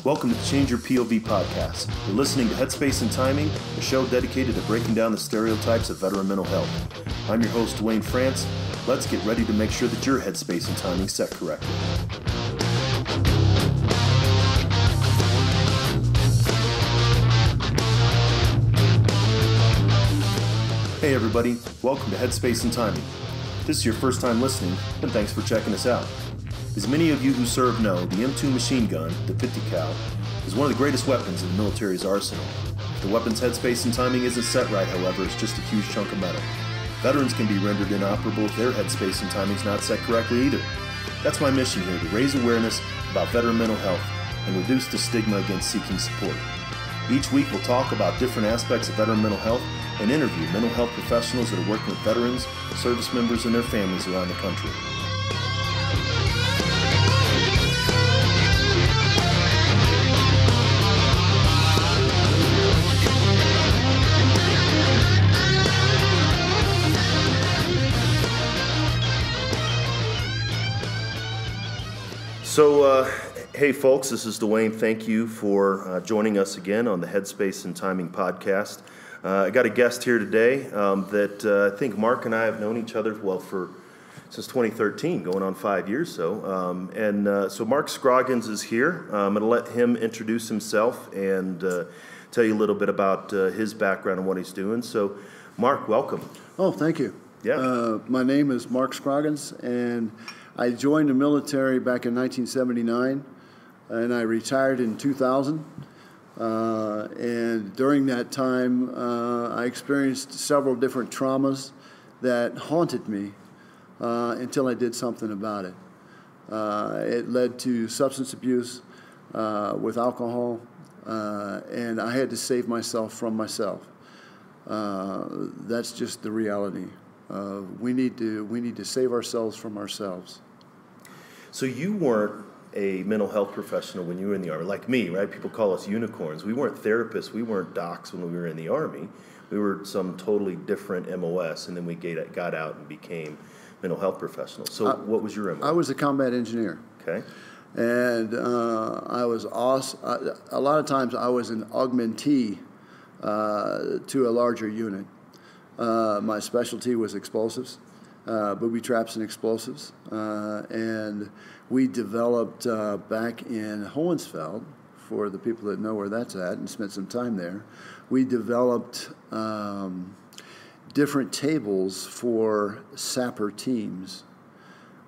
Welcome to the Change Your POV podcast. You're listening to Headspace and Timing, a show dedicated to breaking down the stereotypes of veteran mental health. I'm your host, Duane. Let's get ready to make sure that your headspace and timing set correctly. Hey everybody, welcome to Headspace and Timing. If this is your first time listening, then thanks for checking us out. As many of you who serve know, the M2 machine gun, the 50 cal, is one of the greatest weapons in the military's arsenal. If the weapon's headspace and timing isn't set right, however, it's just a huge chunk of metal. Veterans can be rendered inoperable if their headspace and timing's not set correctly either. That's my mission here, to raise awareness about veteran mental health and reduce the stigma against seeking support. Each week we'll talk about different aspects of veteran mental health and interview mental health professionals that are working with veterans, service members, and their families around the country. So, hey folks, this is Duane. Thank you for joining us again on the Headspace and Timing podcast. I got a guest here today that I think Marc and I have known each other, since 2013, going on 5 years so. So Marc Scroggins is here. I'm going to let him introduce himself and tell you a little bit about his background and what he's doing. So, Marc, welcome. Oh, thank you. Yeah. My name is Marc Scroggins, and I joined the military back in 1979, and I retired in 2000. And during that time, I experienced several different traumas that haunted me until I did something about it. It led to substance abuse with alcohol, and I had to save myself from myself. That's just the reality. We need to save ourselves from ourselves. So you weren't a mental health professional when you were in the Army, like me, right? People call us unicorns. We weren't therapists. We weren't docs when we were in the Army. We were some totally different MOS, and then we got out and became mental health professionals. So what was your MOS? I was a combat engineer. Okay. And I was awesome. A lot of times I was an augmentee to a larger unit. My specialty was explosives, booby traps and explosives. And we developed back in Hohensfeld, for the people that know where that's at and spent some time there, we developed different tables for sapper teams.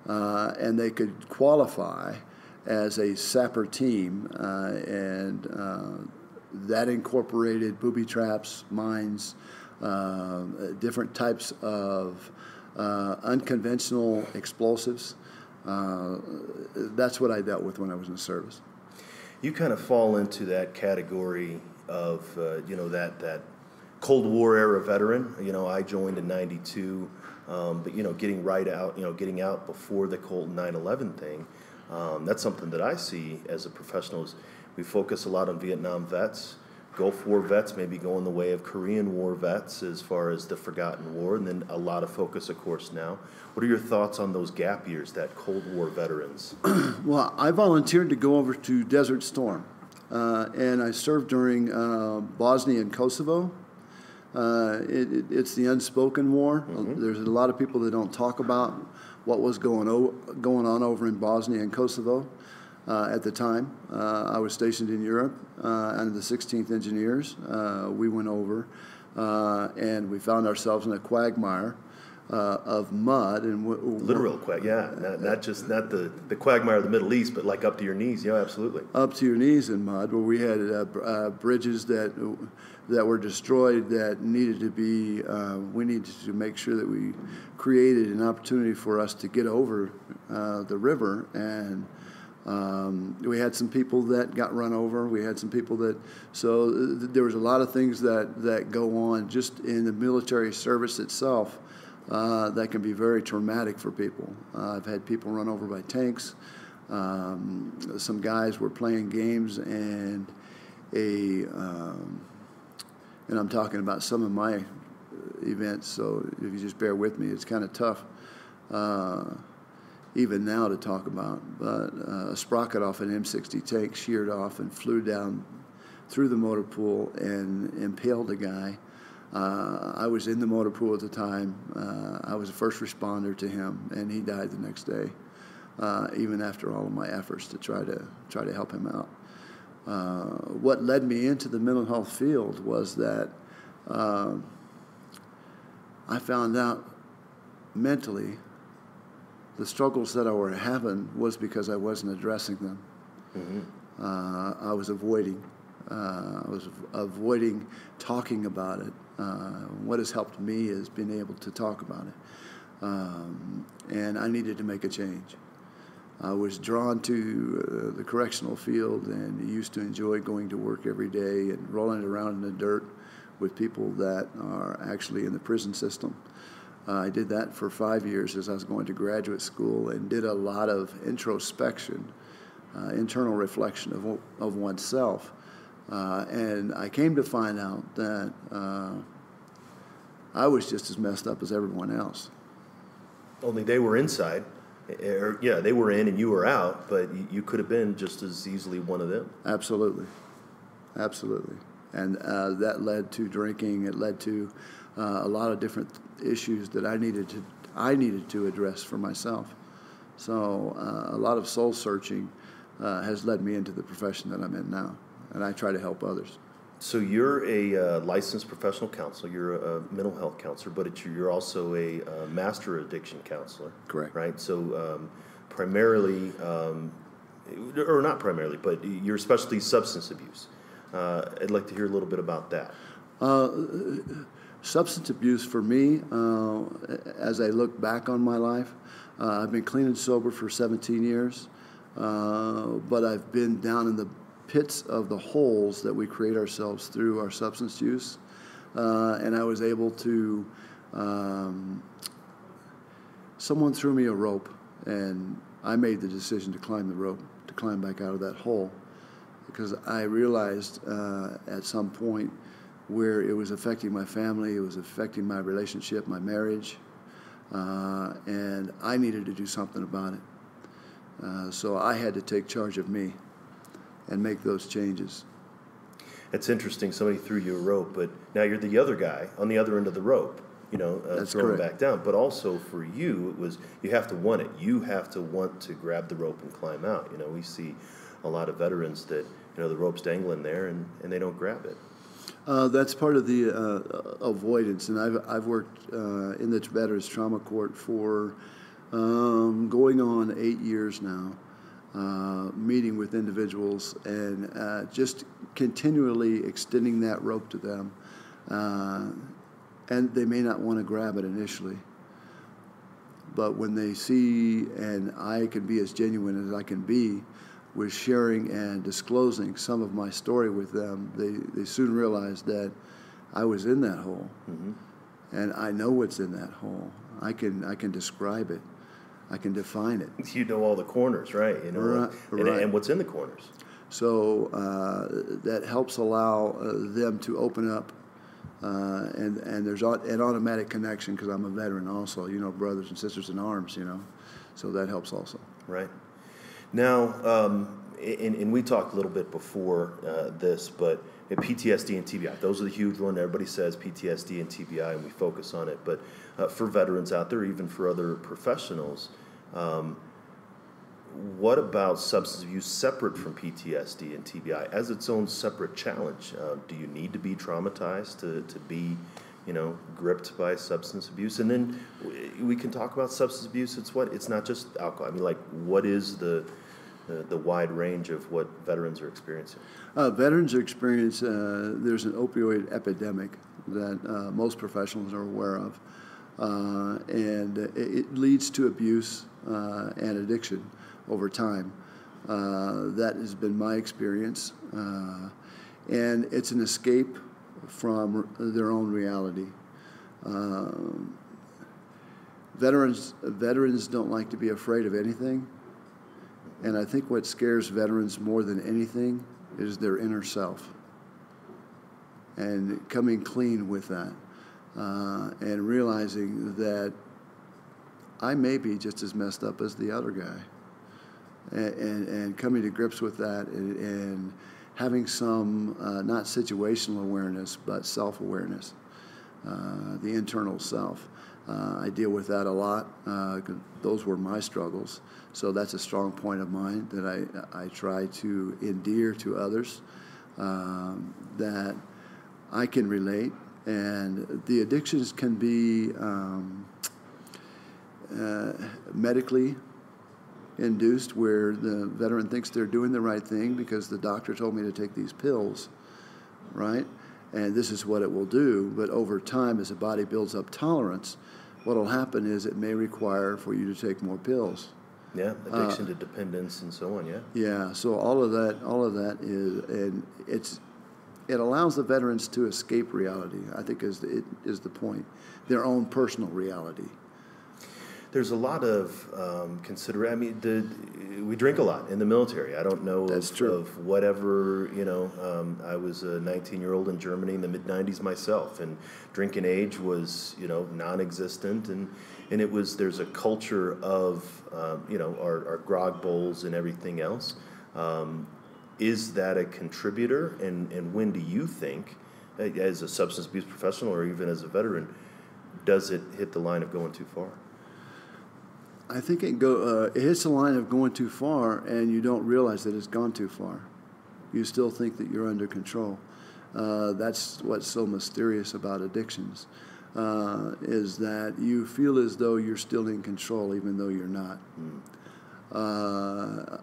And they could qualify as a sapper team, and that incorporated booby traps, mines, different types of unconventional explosives. That's what I dealt with when I was in the service. You kind of fall into that category of, that Cold War era veteran. I joined in 92, but, getting out before the Colt 9/11 thing, that's something that I see as a professional. Is we focus a lot on Vietnam vets, Gulf War vets, maybe going the way of Korean War vets as far as the forgotten war, and then a lot of focus, of course, now. What are your thoughts on those gap years, that Cold War veterans? Well, I volunteered to go over to Desert Storm, and I served during Bosnia and Kosovo. It's the unspoken war. Mm-hmm. There's a lot of people that don't talk about what was going on over in Bosnia and Kosovo. At the time, I was stationed in Europe under the 16th Engineers. We went over and we found ourselves in a quagmire of mud and literal not the quagmire of the Middle East, but like up to your knees. Yeah, absolutely. Up to your knees in mud, where we had bridges that were destroyed that needed to be. We needed to make sure that we created an opportunity for us to get over the river, and we had some people that got run over. We had some people so there was a lot of things that go on just in the military service itself that can be very traumatic for people. I've had people run over by tanks. Some guys were playing games, and I'm talking about some of my events, so if you just bear with me, it's kind of tough. even now to talk about. But a sprocket off an M60 tank sheared off and flew down through the motor pool and impaled a guy. I was in the motor pool at the time. I was a first responder to him, and he died the next day, even after all of my efforts to try to help him out. What led me into the mental health field was that I found out mentally the struggles that I were having was because I wasn't addressing them. I was avoiding. Talking about it. What has helped me is being able to talk about it. And I needed to make a change. I was drawn to the correctional field and used to enjoy going to work every day and rolling around in the dirt with people that are actually in the prison system. I did that for 5 years as I was going to graduate school and did a lot of introspection, internal reflection of oneself. And I came to find out that I was just as messed up as everyone else. Only they were inside. Yeah, they were in and you were out, but you could have been just as easily one of them. Absolutely. And that led to drinking. It led to a lot of different issues that I needed to address for myself. So a lot of soul searching has led me into the profession that I'm in now, and I try to help others. So you're a licensed professional counselor. You're a mental health counselor, but you're also a master addiction counselor. Correct. Right. So primarily, or not primarily, but your specialty is substance abuse. I'd like to hear a little bit about that. Substance abuse for me, as I look back on my life, I've been clean and sober for 17 years, but I've been down in the pits of the holes that we create ourselves through our substance use, and I was able to, someone threw me a rope, and I made the decision to climb the rope, to climb back out of that hole, because I realized at some point where it was affecting my family, it was affecting my relationship, my marriage, and I needed to do something about it. So I had to take charge of me and make those changes. It's interesting, somebody threw you a rope, but now you're the other guy on the other end of the rope, throwing back down. But also for you, it was, you have to want it. You have to want to grab the rope and climb out. We see a lot of veterans that, the rope's dangling there and they don't grab it. That's part of the avoidance, and I've worked in the Veterans Trauma Court for going on 8 years now, meeting with individuals and just continually extending that rope to them, and they may not want to grab it initially, but when they see, and I can be as genuine as I can be with sharing and disclosing some of my story with them, they soon realize that I was in that hole, and I know what's in that hole. I can describe it. I can define it. You know all the corners, right? Right. And what's in the corners. So that helps allow them to open up, and there's an automatic connection because I'm a veteran also, brothers and sisters in arms, so that helps also. Right. Now, and we talked a little bit before this, but PTSD and TBI, those are the huge ones. Everybody says PTSD and TBI, and we focus on it. But for veterans out there, even for other professionals, what about substance abuse separate from PTSD and TBI as its own separate challenge? Do you need to be traumatized to be, gripped by substance abuse? And then we can talk about substance abuse. It's not just alcohol. What is the wide range of what veterans are experiencing? Veterans are experiencing, there's an opioid epidemic that most professionals are aware of, and it leads to abuse and addiction over time. That has been my experience, and it's an escape from their own reality. Veterans don't like to be afraid of anything. And I think what scares veterans more than anything is their inner self, and coming clean with that, and realizing that I may be just as messed up as the other guy. And coming to grips with that and having some, not situational awareness, but self-awareness, the internal self. I deal with that a lot. Those were my struggles. So that's a strong point of mine that I try to endear to others, that I can relate. And the addictions can be medically induced, where the veteran thinks they're doing the right thing because the doctor told me to take these pills, right? And this is what it will do. But over time, as the body builds up tolerance, what will happen is it may require for you to take more pills. Yeah, addiction to dependence and so on, yeah. Yeah, so all of that is, and it allows the veterans to escape reality, I think is the point, their own personal reality. There's a lot of we drink a lot in the military. I don't know of whatever, I was a 19-year-old in Germany in the mid-90s myself, and drinking age was, non-existent, and there's a culture of, our grog bowls and everything else. Is that a contributor, and when do you think, as a substance abuse professional or even as a veteran, does it hit the line of going too far? I think it hits the line of going too far, and you don't realize that it's gone too far. You still think that you're under control. That's what's so mysterious about addictions, is that you feel as though you're still in control even though you're not.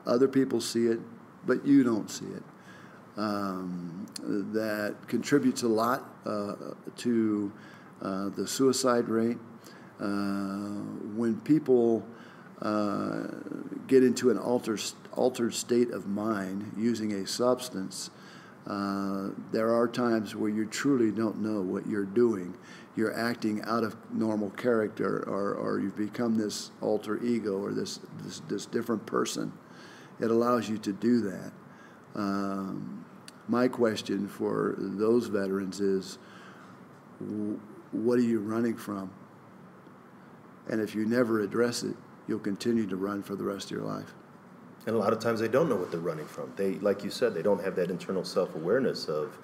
Other people see it, but you don't see it. That contributes a lot to the suicide rate. When people get into an altered state of mind using a substance, there are times where you truly don't know what you're doing. You're acting out of normal character, or you've become this alter ego, or this different person. It allows you to do that. My question for those veterans is, what are you running from? And if you never address it, you'll continue to run for the rest of your life. And a lot of times they don't know what they're running from. They, like you said, they don't have that internal self-awareness of,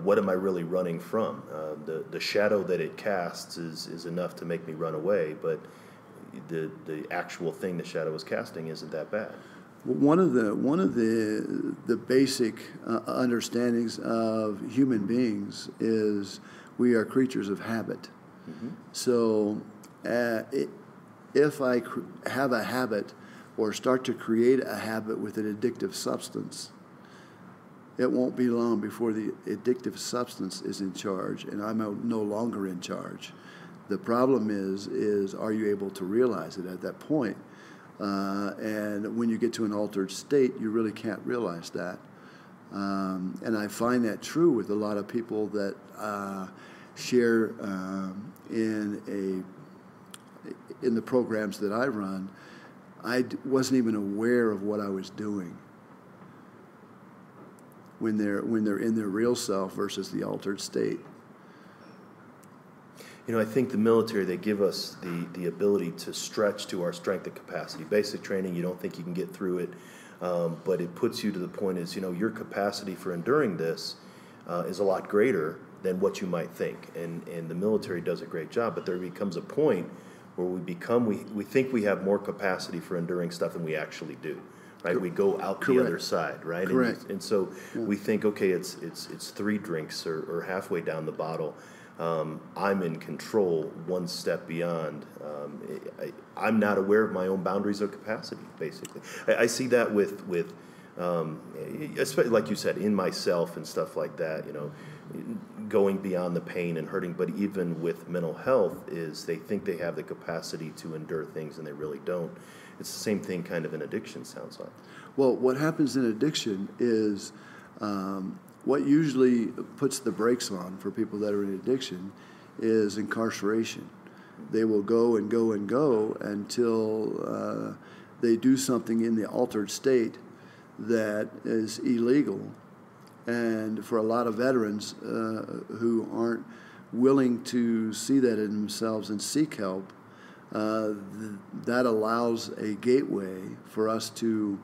what am I really running from? The shadow that it casts is enough to make me run away, but the actual thing the shadow is casting isn't that bad. One of the basic understandings of human beings is we are creatures of habit. Mm-hmm. So if I have a habit or start to create a habit with an addictive substance, it won't be long before the addictive substance is in charge and I'm no longer in charge. The problem is are you able to realize it at that point? And when you get to an altered state, you really can't realize that. And I find that true with a lot of people that share in the programs that I run. I wasn't even aware of what I was doing when they're in their real self versus the altered state. I think the military, they give us the ability to stretch to our strength and capacity. Basic training, you don't think you can get through it, but it puts you to the point is, your capacity for enduring this is a lot greater than what you might think. And the military does a great job, but there becomes a point where we think we have more capacity for enduring stuff than we actually do. Right, we go out the other side, right? Correct. And so we think, okay, it's 3 drinks or halfway down the bottle. I'm in control one step beyond. I'm not aware of my own boundaries of capacity, basically. I see that with especially like you said, in myself and stuff like that, going beyond the pain and hurting. But even with mental health, is they think they have the capacity to endure things and they really don't. It's the same thing kind of in addiction, sounds like. Well, what happens in addiction is what usually puts the brakes on for people that are in addiction is incarceration. They will go and go and go until they do something in the altered state that is illegal. And for a lot of veterans who aren't willing to see that in themselves and seek help, that allows a gateway for us to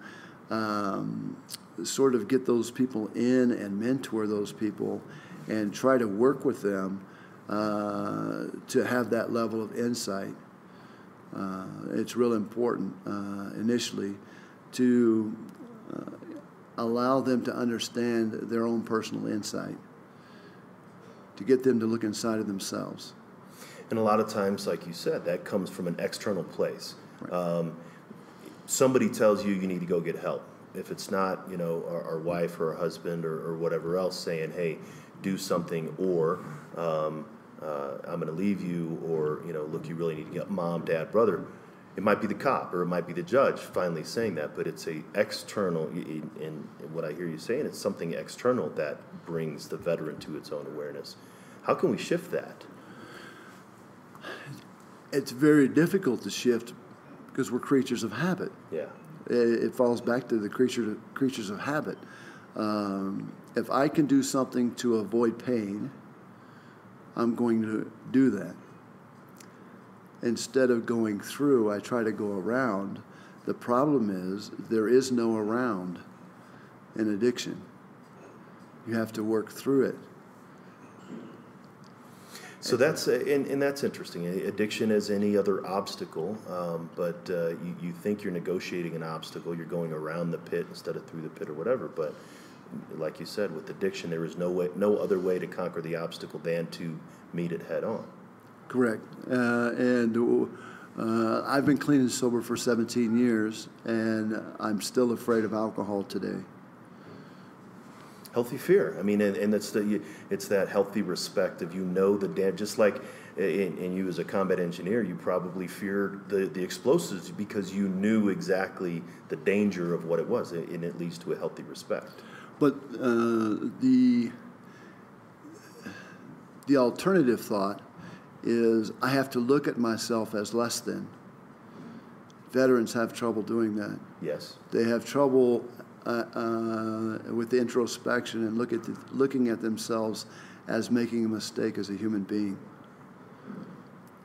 sort of get those people in and mentor those people and try to work with them to have that level of insight. It's real important initially to allow them to understand their own personal insight, to get them to look inside of themselves. And a lot of times, like you said, that comes from an external place. Right. Somebody tells you need to go get help. If it's not, our wife or our husband or whatever else saying, hey, do something, or I'm going to leave you, or, look, you really need to get mom, dad, brother. It might be the cop or it might be the judge finally saying that, but it's a external, and what I hear you saying, it's something external that brings the veteran to its own awareness. How can we shift that? It's very difficult to shift because we're creatures of habit. Yeah. It falls back to the creatures of habit. If I can do something to avoid pain, I'm going to do that. Instead of going through, I try to go around. The problem is there is no around in addiction. You have to work through it. So that's and that's interesting. Addiction is any other obstacle, but you think you're negotiating an obstacle. You're going around the pit instead of through the pit or whatever. But like you said, with addiction, there is no other way to conquer the obstacle than to meet it head on. Correct. I've been clean and sober for 17 years, and I'm still afraid of alcohol today. Healthy fear. I mean, and it's that healthy respect of the just like in you as a combat engineer, you probably feared the explosives because you knew exactly the danger of what it was, and it leads to a healthy respect. But the alternative thought is I have to look at myself as less than. Veterans have trouble doing that. Yes. They have trouble with the introspection and looking at themselves as making a mistake as a human being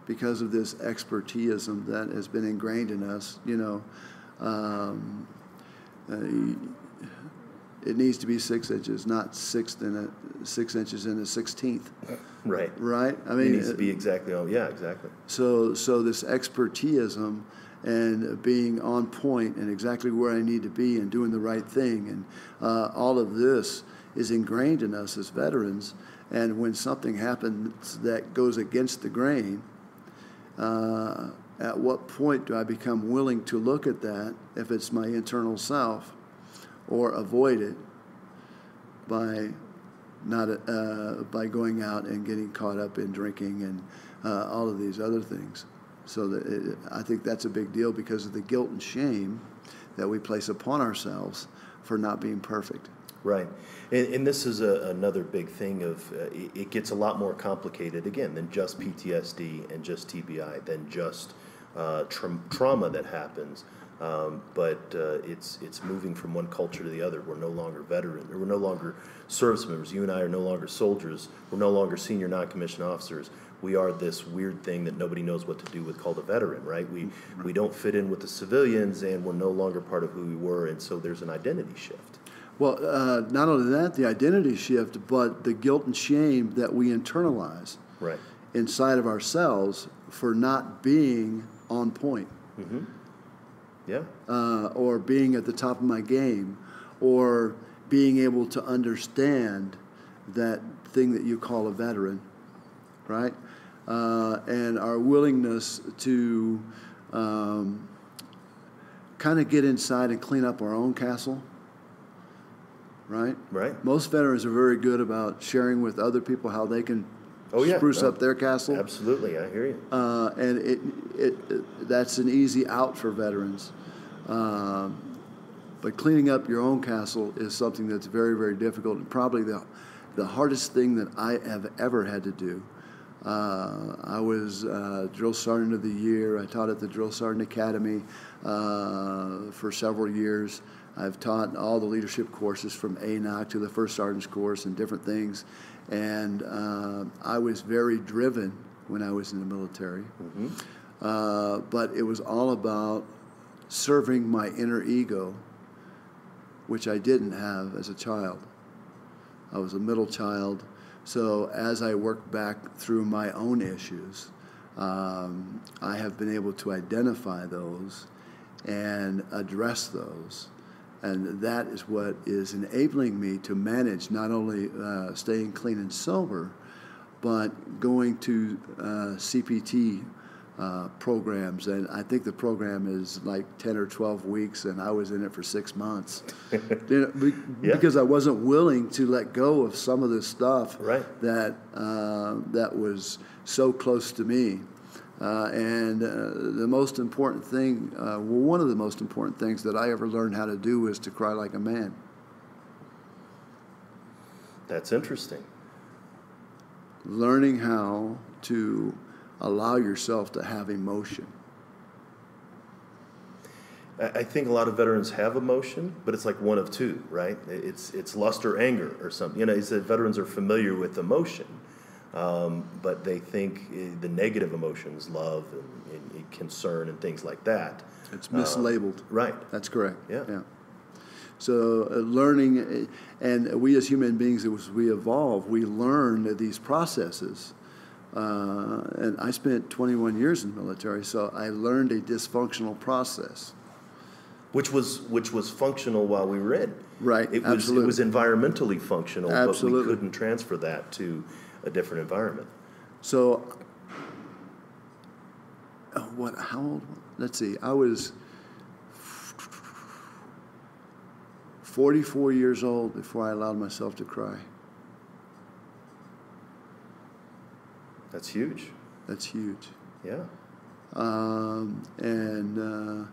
because of this expertiseism that has been ingrained in us. It needs to be 6 inches, not 6 inches and a 16th. Right. Right? I mean, it needs to be exactly. Oh, yeah, exactly. So this expertiseism and being on point and exactly where I need to be and doing the right thing, and all of this is ingrained in us as veterans. And when something happens that goes against the grain, at what point do I become willing to look at that, if it's my internal self, or avoid it by going out and getting caught up in drinking and all of these other things? So that I think that's a big deal because of the guilt and shame that we place upon ourselves for not being perfect. Right. And this is another big thing of it gets a lot more complicated, again, than just PTSD and just TBI, than just trauma that happens. But it's moving from one culture to the other. We're no longer veterans, or we're no longer service members. You and I are no longer soldiers. We're no longer senior non-commissioned officers. We are this weird thing that nobody knows what to do with called a veteran, right? We don't fit in with the civilians, and we're no longer part of who we were, and so there's an identity shift. Well, not only that, the identity shift, but the guilt and shame that we internalize right inside of ourselves for not being on point. Mm-hmm. Yeah. Or being at the top of my game, or being able to understand that thing that you call a veteran, right? And our willingness to kind of get inside and clean up our own castle, right? Right. Most veterans are very good about sharing with other people how they can spruce up their castle. Absolutely, I hear you. And that's an easy out for veterans. But cleaning up your own castle is something that's very, very difficult, and probably the hardest thing that I have ever had to do. I was Drill Sergeant of the Year. I taught at the Drill Sergeant Academy for several years. I've taught all the leadership courses from ANOC to the First Sergeant's course and different things. And I was very driven when I was in the military. Mm-hmm. But it was all about serving my inner ego, which I didn't have as a child. I was a middle child. So as I worked back through my own issues, I have been able to identify those and address those. And that is what is enabling me to manage not only staying clean and sober, but going to CPT programs. And I think the program is like 10 or 12 weeks, and I was in it for 6 months. Because I wasn't willing to let go of some of this stuff that was so close to me. And the most important thing, one of the most important things that I ever learned how to do was to cry like a man. That's interesting. Learning how to allow yourself to have emotion. I think a lot of veterans have emotion, but it's like one of two, right? It's lust or anger or something. You know, he said veterans are familiar with emotion. But they think the negative emotions, love and concern and things like that. It's mislabeled. Right. That's correct. Yeah. So learning, and we as human beings, as we evolve, we learn these processes. And I spent 21 years in the military, so I learned a dysfunctional process. Which was functional while we were in. Right, absolutely. It was environmentally functional, absolutely. But we couldn't transfer that to a different environment. So, how old? Let's see, I was 44 years old before I allowed myself to cry. That's huge. That's huge. Yeah. And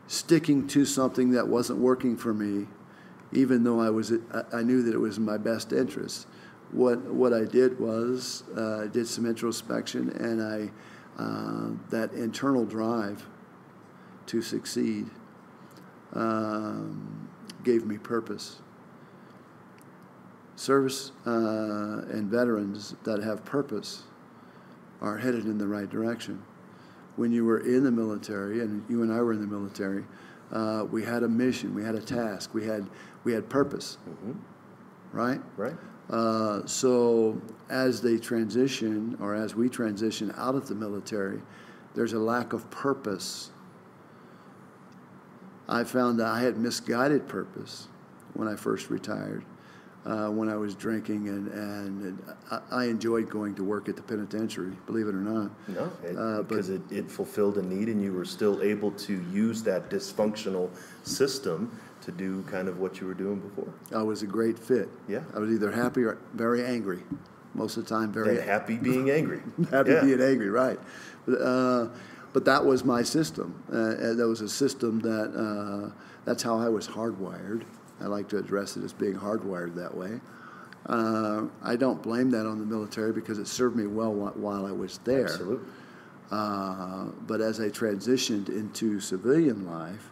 sticking to something that wasn't working for me, even though I knew that it was in my best interest. What I did was I did some introspection, and that internal drive to succeed gave me purpose. Service and veterans that have purpose are headed in the right direction. When you were in the military, and you and I were in the military, we had a mission, we had a task, we had purpose, right? Right. So as they transition, or as we transition out of the military, there's a lack of purpose. I found that I had misguided purpose when I first retired, when I was drinking, and I enjoyed going to work at the penitentiary, believe it or not. No, because it fulfilled a need, and you were still able to use that dysfunctional system to do kind of what you were doing before. I was a great fit. Yeah. I was either happy or very angry. Most of the time, very happy being angry. Happy being angry, right. But that was my system. That was a system that's how I was hardwired. I like to address it as being hardwired that way. I don't blame that on the military because it served me well while I was there. Absolutely. But as I transitioned into civilian life,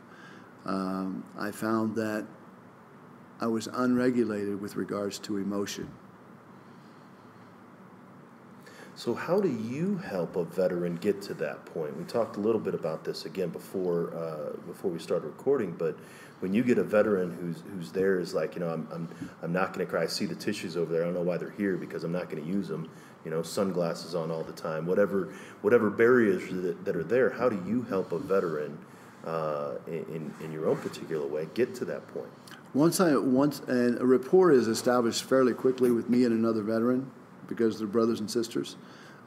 I found that I was unregulated with regards to emotion. So how do you help a veteran get to that point? We talked a little bit about this again before we started recording, but when you get a veteran who's there is like, I'm not going to cry. I see the tissues over there. I don't know why they're here because I'm not going to use them. Sunglasses on all the time. Whatever barriers that are there. How do you help a veteran in your own particular way get to that point? Once and a rapport is established fairly quickly with me and another veteran, because they're brothers and sisters.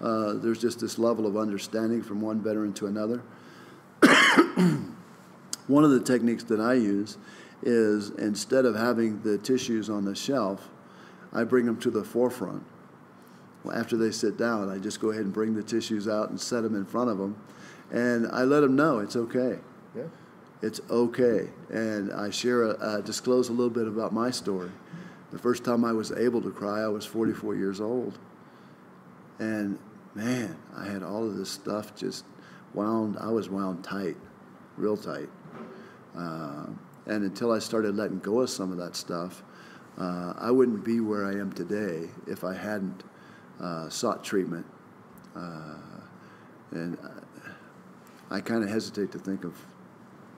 There's just this level of understanding from one veteran to another. One of the techniques that I use is, instead of having the tissues on the shelf, I bring them to the forefront. Well, after they sit down, I just go ahead and bring the tissues out and set them in front of them, and I let them know it's okay. Yeah. It's okay. And I disclose a little bit about my story. The first time I was able to cry, I was 44 years old. And man, I had all of this stuff just I was wound tight, real tight. And until I started letting go of some of that stuff, I wouldn't be where I am today if I hadn't sought treatment. And I kind of hesitate to think of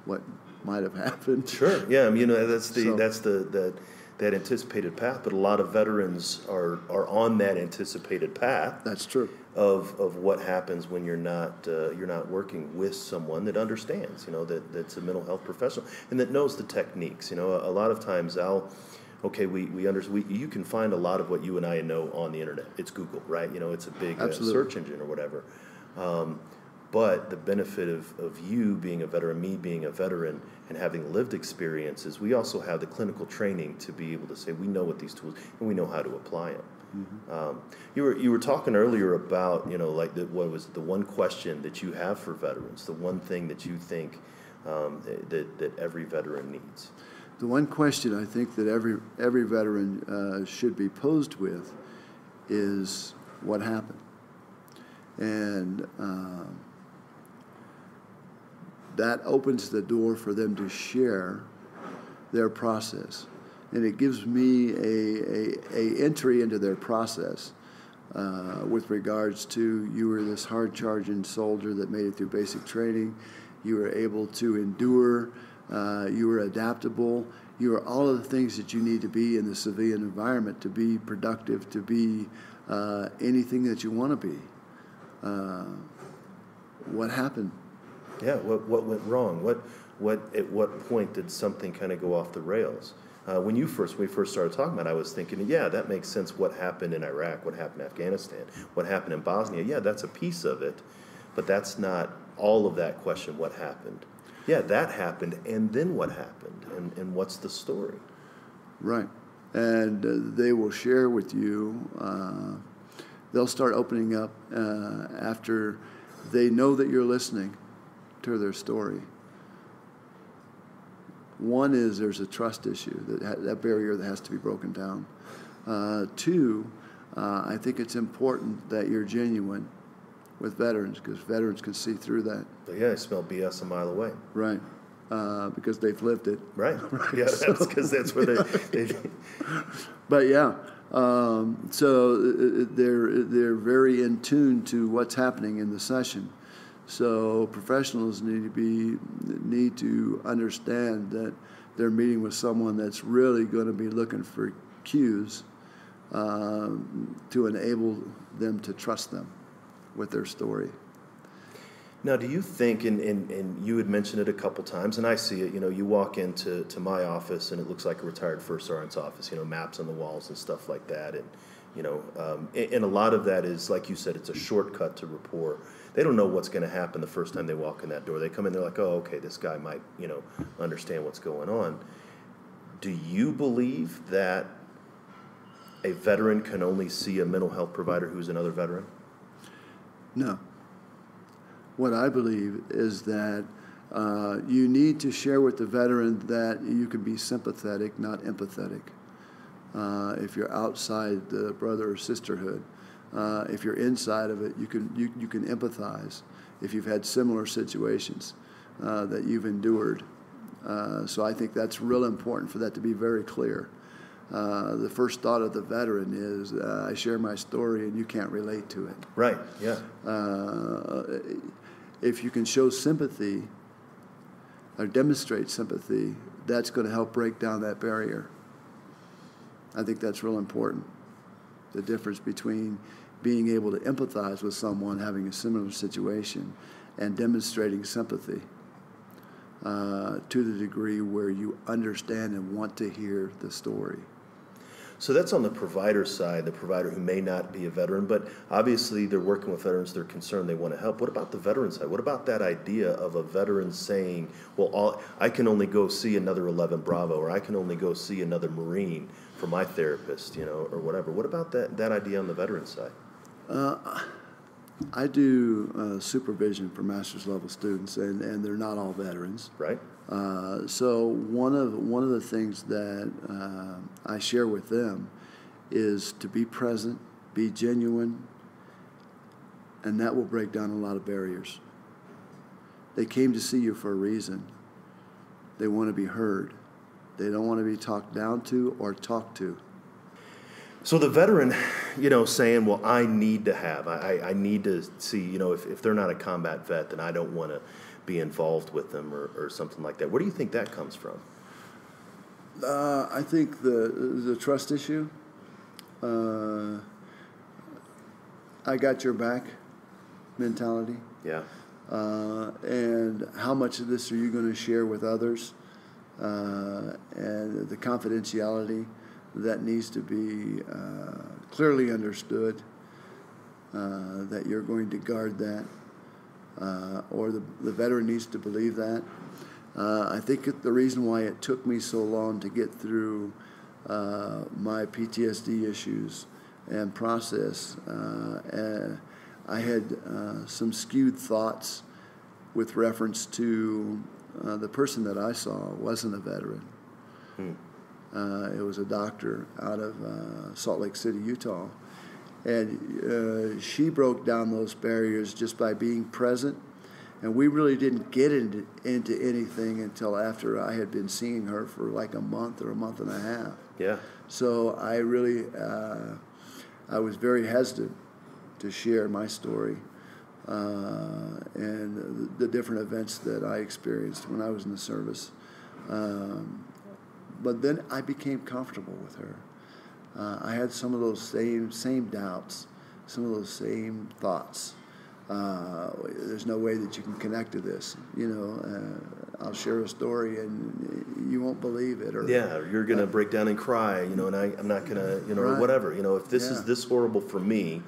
what might have happened. Sure. Yeah. I mean, that's that anticipated path. But a lot of veterans are on that anticipated path. That's true. Of what happens when you're not working with someone that understands, that's a mental health professional and that knows the techniques. A lot of times you can find a lot of what you and I know on the internet. It's Google, right? It's a big search engine or whatever. But the benefit of you being a veteran, me being a veteran, and having lived experiences, we also have the clinical training to be able to say we know what these tools and we know how to apply them. Mm-hmm. You were talking earlier about what was the one question that you have for veterans, the one thing that you think that every veteran needs. The one question I think that every veteran should be posed with is what happened, and that opens the door for them to share their process. And it gives me a entry into their process with regards to you were this hard-charging soldier that made it through basic training. You were able to endure. You were adaptable. You were all of the things that you need to be in the civilian environment to be productive, to be anything that you want to be. What happened? Yeah, what went wrong? At what point did something kind of go off the rails? When we first started talking about it, I was thinking, yeah, that makes sense. What happened in Iraq? What happened in Afghanistan? What happened in Bosnia? Yeah, that's a piece of it, but that's not all of that question. What happened? Yeah, that happened, and then what happened? And what's the story? Right, and they will share with you. They'll start opening up after they know that you're listening to their story. One is there's a trust issue, that barrier that has to be broken down. Two, I think it's important that you're genuine with veterans because veterans can see through that. But yeah, I smell BS a mile away. Right, because they've lived it. Right. Yeah, that's because that's where they. But yeah, so they're very in tune to what's happening in the session. So professionals need to understand that they're meeting with someone that's really going to be looking for cues to enable them to trust them with their story. Now, do you think, and you had mentioned it a couple times, and I see it, you walk into my office and it looks like a retired first sergeant's office, maps on the walls and stuff like that, and a lot of that is, like you said, it's a shortcut to rapport. They don't know what's going to happen the first time they walk in that door. They come in, they're like, oh, okay, this guy might, understand what's going on. Do you believe that a veteran can only see a mental health provider who's another veteran? No. What I believe is that you need to share with the veteran that you can be sympathetic, not empathetic. If you're outside the brother or sisterhood, if you're inside of it, you can empathize if you've had similar situations that you've endured. So I think that's real important for that to be very clear. The first thought of the veteran is, I share my story and you can't relate to it. Right, yeah. If you can show sympathy or demonstrate sympathy, that's going to help break down that barrier. I think that's real important. The difference between being able to empathize with someone having a similar situation and demonstrating sympathy to the degree where you understand and want to hear the story. So that's on the provider side, the provider who may not be a veteran, but obviously they're working with veterans, they're concerned, they want to help. What about the veteran side? What about that idea of a veteran saying, well, I can only go see another 11 Bravo, or I can only go see another Marine for my therapist, or whatever. What about that idea on the veteran side? I do supervision for master's level students, and they're not all veterans. Right. So one of the things that I share with them is to be present, be genuine, and that will break down a lot of barriers. They came to see you for a reason. They want to be heard. They don't want to be talked down to or talked to. So the veteran, saying, well, I need to see, if they're not a combat vet, then I don't want to be involved with them or something like that. Where do you think that comes from? I think the trust issue. I got your back mentality. Yeah. And how much of this are you going to share with others? And the confidentiality that needs to be clearly understood, that you're going to guard that, or the veteran needs to believe that. I think the reason why it took me so long to get through my PTSD issues and process, I had some skewed thoughts with reference to the person that I saw wasn't a veteran. It was a doctor out of Salt Lake City, Utah. And she broke down those barriers just by being present. And we really didn't get into anything until after I had been seeing her for like a month or a month and a half. Yeah. So I really, I was very hesitant to share my story and the different events that I experienced when I was in the service. But then I became comfortable with her. I had some of those same doubts, some of those same thoughts. There's no way that you can connect to this. I'll share a story and you won't believe it. Or you're going to break down and cry, and I'm not going to, or whatever. If this is this horrible for me,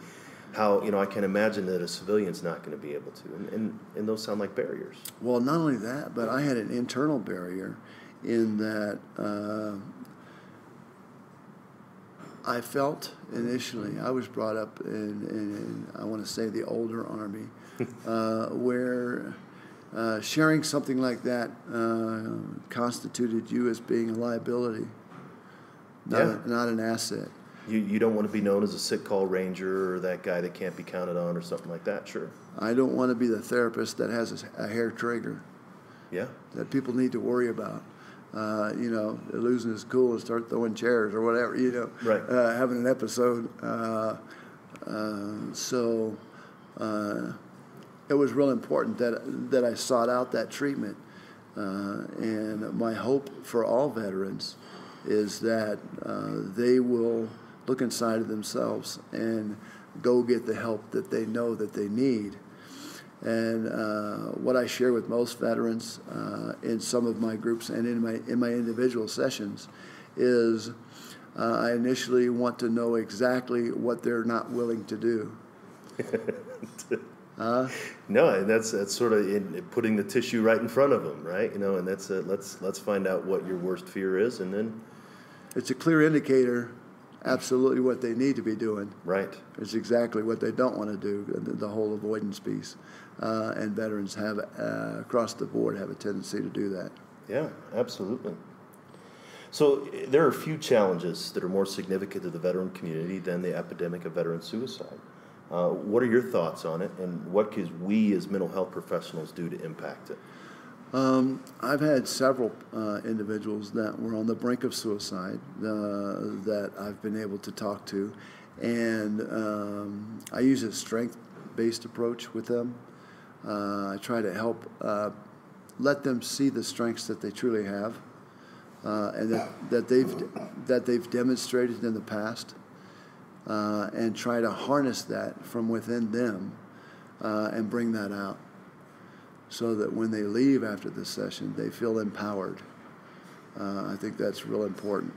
how, I can imagine that a civilian's not going to be able to. And those sound like barriers. Well, not only that, but I had an internal barrier in that I felt initially, I was brought up in I want to say the older Army, where sharing something like that constituted you as being a liability, not an asset. You don't want to be known as a sick call ranger or that guy that can't be counted on or something like that, sure. I don't want to be the therapist that has a hair trigger. Yeah. That people need to worry about. Losing his cool and start throwing chairs or whatever, right. Having an episode. So it was real important that I sought out that treatment. And my hope for all veterans is that they will look inside of themselves and go get the help that they know that they need. And what I share with most veterans in some of my groups and in my individual sessions is I initially want to know exactly what they're not willing to do. No, that's sort of putting the tissue right in front of them, right? And that's let's find out what your worst fear is, and then it's a clear indicator. Absolutely, what they need to be doing. Right. It's exactly what they don't want to do. The whole avoidance piece, and veterans have across the board have a tendency to do that. Yeah, absolutely. So there are a few challenges that are more significant to the veteran community than the epidemic of veteran suicide. What are your thoughts on it, and what can we as mental health professionals do to impact it? I've had several individuals that were on the brink of suicide that I've been able to talk to, and I use a strength-based approach with them. I try to help let them see the strengths that they truly have, and that they've demonstrated in the past, and try to harness that from within them and bring that out, so that when they leave after the session, they feel empowered. I think that's real important.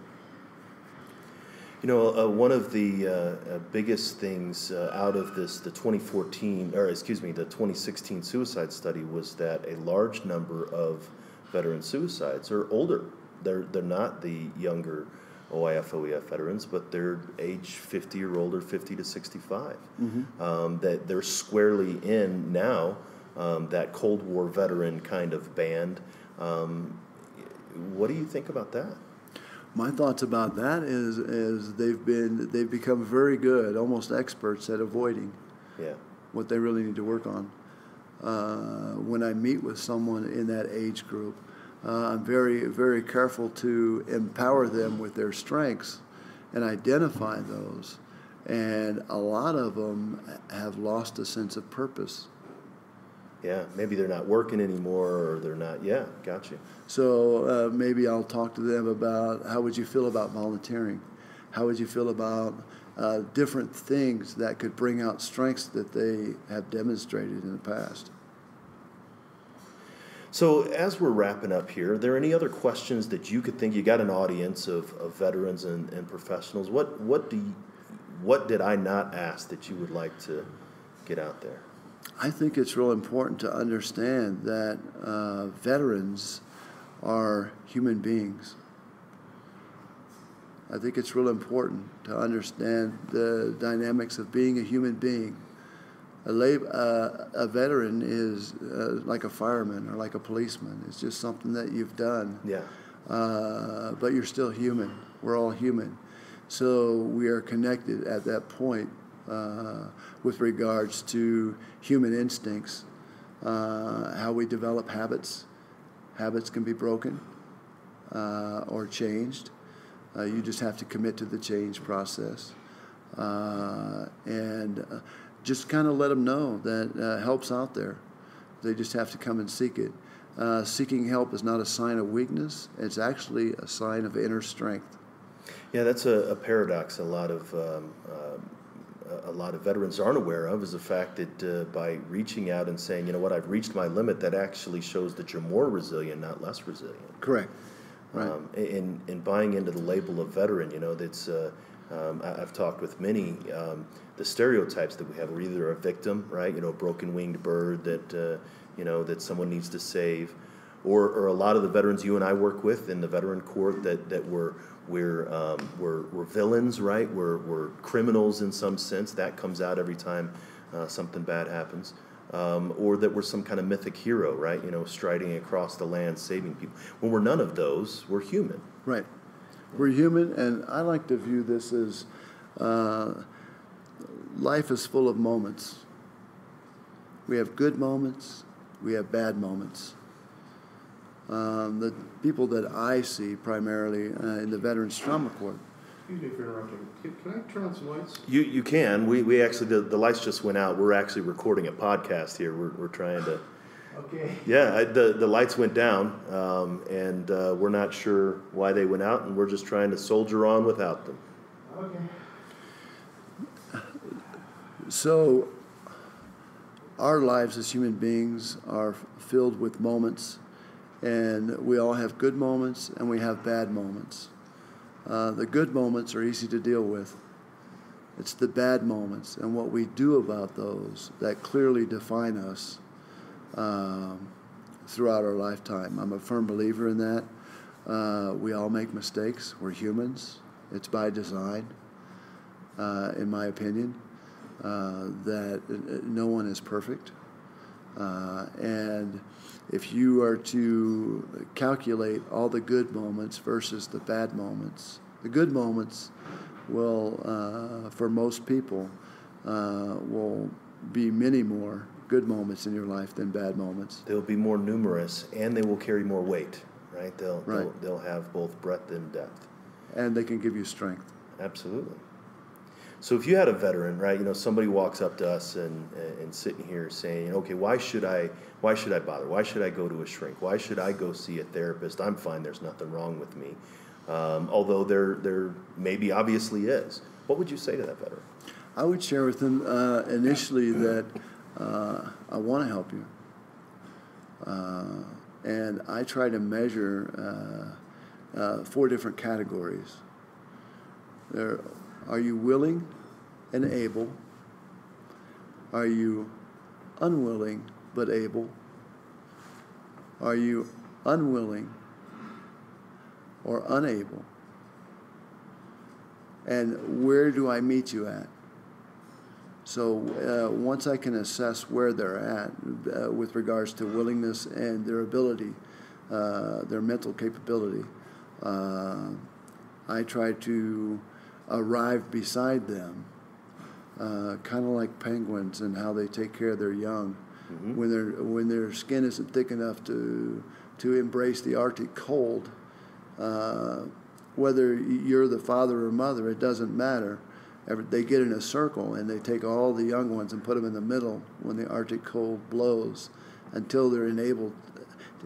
One of the biggest things out of the 2016 suicide study was that a large number of veteran suicides are older. They're not the younger OIF, OEF veterans, but they're age 50 or older, 50 to 65. Mm-hmm. That they're squarely in now. That Cold War veteran kind of band. What do you think about that? My thoughts about that is they've become very good, almost experts at avoiding what they really need to work on. When I meet with someone in that age group, I'm very, very careful to empower them with their strengths and identify those. And a lot of them have lost a sense of purpose. Yeah, maybe they're not working anymore, or they're not, yeah, gotcha. So maybe I'll talk to them about how would you feel about volunteering? How would you feel about different things that could bring out strengths that they have demonstrated in the past? So as we're wrapping up here, are there any other questions that you could think? You got an audience of veterans and professionals. What did I not ask that you would like to get out there? I think it's real important to understand that veterans are human beings. I think it's real important to understand the dynamics of being a human being. A veteran is like a fireman or like a policeman. It's just something that you've done. Yeah. But you're still human. We're all human. So we are connected at that point with regards to human instincts, how we develop habits. Habits can be broken or changed. You just have to commit to the change process. And just kind of let them know that help's out there. They just have to come and seek it. Seeking help is not a sign of weakness. It's actually a sign of inner strength. Yeah, that's a paradox a lot of veterans aren't aware of, is the fact that by reaching out and saying, you know what, I've reached my limit, that actually shows that you're more resilient, not less resilient. Correct. Right. In buying into the label of veteran, you know, that's I've talked with many. The stereotypes that we have, we're either a victim, right? You know, a broken-winged bird that you know, that someone needs to save, or a lot of the veterans you and I work with in the veteran court that we're villains, right? We're criminals in some sense. That comes out every time something bad happens. Or that we're some kind of mythic hero, right? You know, striding across the land, saving people. When we're none of those, we're human. Right. We're human, and I like to view this as life is full of moments. We have good moments, we have bad moments. The people that I see primarily in the Veterans Trauma Court. Excuse me for interrupting. Can I turn on some lights? You can. We actually, the lights just went out. We're actually recording a podcast here. We're trying to. Okay. Yeah, the lights went down, and we're not sure why they went out, and we're just trying to soldier on without them. Okay. So, our lives as human beings are filled with moments, and we all have good moments and we have bad moments. The good moments are easy to deal with. It's the bad moments and what we do about those that clearly define us throughout our lifetime. I'm a firm believer in that. We all make mistakes. We're humans. It's by design, in my opinion, that no one is perfect. And if you are to calculate all the good moments versus the bad moments, the good moments will, for most people, will be many more good moments in your life than bad moments. They'll be more numerous, and they will carry more weight, right? They'll have both breadth and depth. And they can give you strength. Absolutely. So if you had a veteran, right, you know, somebody walks up to us and sitting here saying, okay, why should I bother? Why should I go to a shrink? Why should I go see a therapist? I'm fine. There's nothing wrong with me. Although there maybe obviously is. What would you say to that veteran? I would share with them initially that I want to help you. And I try to measure 4 different categories. Are you willing and able? Are you unwilling but able? Are you unwilling or unable? And where do I meet you at? So once I can assess where they're at with regards to willingness and their ability, their mental capability, I try to arrive beside them, kind of like penguins and how they take care of their young. Mm-hmm. When their skin isn't thick enough to embrace the Arctic cold, whether you're the father or mother, it doesn't matter. They get in a circle and they take all the young ones and put them in the middle when the Arctic cold blows until they're enabled.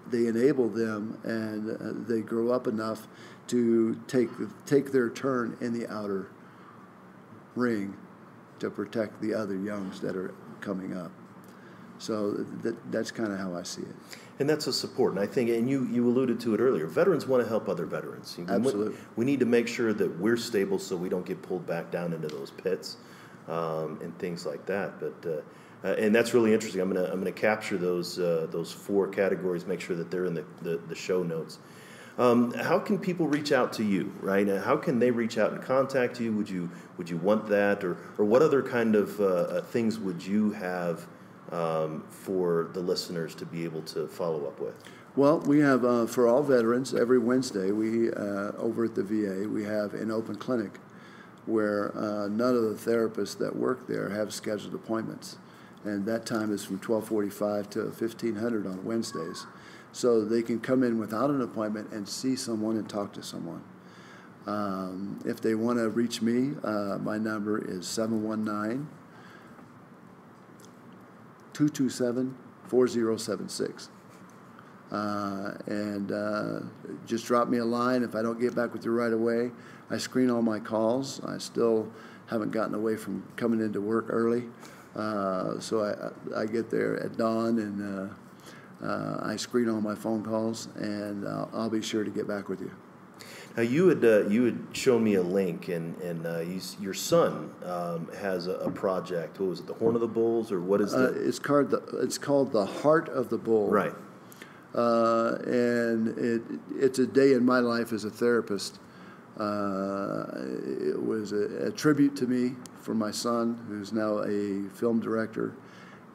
They enable them and they grow up enough to take their turn in the outer ring to protect the other youngs that are coming up. So that's kind of how I see it. And that's a support. And I think, and you alluded to it earlier, veterans want to help other veterans. Absolutely. We need to make sure that we're stable so we don't get pulled back down into those pits and things like that. But and that's really interesting. I'm gonna capture those 4 categories, make sure that they're in the show notes. How can people reach out to you, right? How can they reach out and contact you? Would you want that, or what other kind of things would you have for the listeners to be able to follow up with? Well, we have for all veterans every Wednesday. We over at the VA we have an open clinic where none of the therapists that work there have scheduled appointments, and that time is from 12:45 to 1500 on Wednesdays. So they can come in without an appointment and see someone and talk to someone. If they want to reach me, my number is 719-227-4076. And just drop me a line. If I don't get back with you right away, I screen all my calls. I still haven't gotten away from coming into work early. So I get there at dawn and I screen all my phone calls, and I'll be sure to get back with you. Now you had shown me a link, and your son has a project. What was it, the Horn of the Bulls, or what is it? It's called the Heart of the Bull. Right. And it's a day in my life as a therapist. It was a tribute to me for my son, who's now a film director,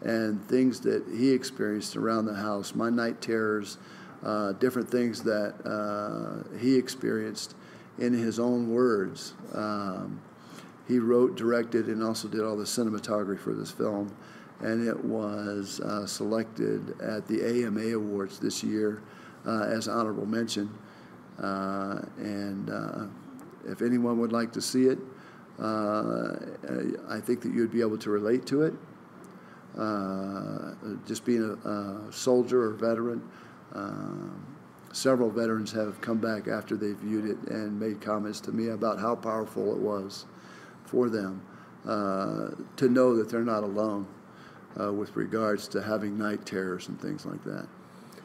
and things that he experienced around the house, my night terrors, different things that he experienced in his own words. He wrote, directed, and also did all the cinematography for this film, and it was selected at the AMA Awards this year as honorable mention. And if anyone would like to see it, I think that you'd be able to relate to it. Just being a soldier or veteran, several veterans have come back after they viewed it and made comments to me about how powerful it was for them to know that they're not alone with regards to having night terrors and things like that.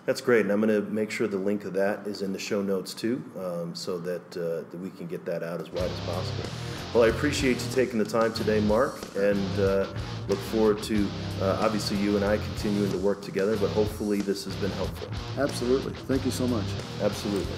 That's great, and I'm going to make sure the link of that is in the show notes too, so that we can get that out as wide as possible. Well, I appreciate you taking the time today, Mark, and look forward to, obviously, you and I continuing to work together, but hopefully this has been helpful. Absolutely. Thank you so much. Absolutely.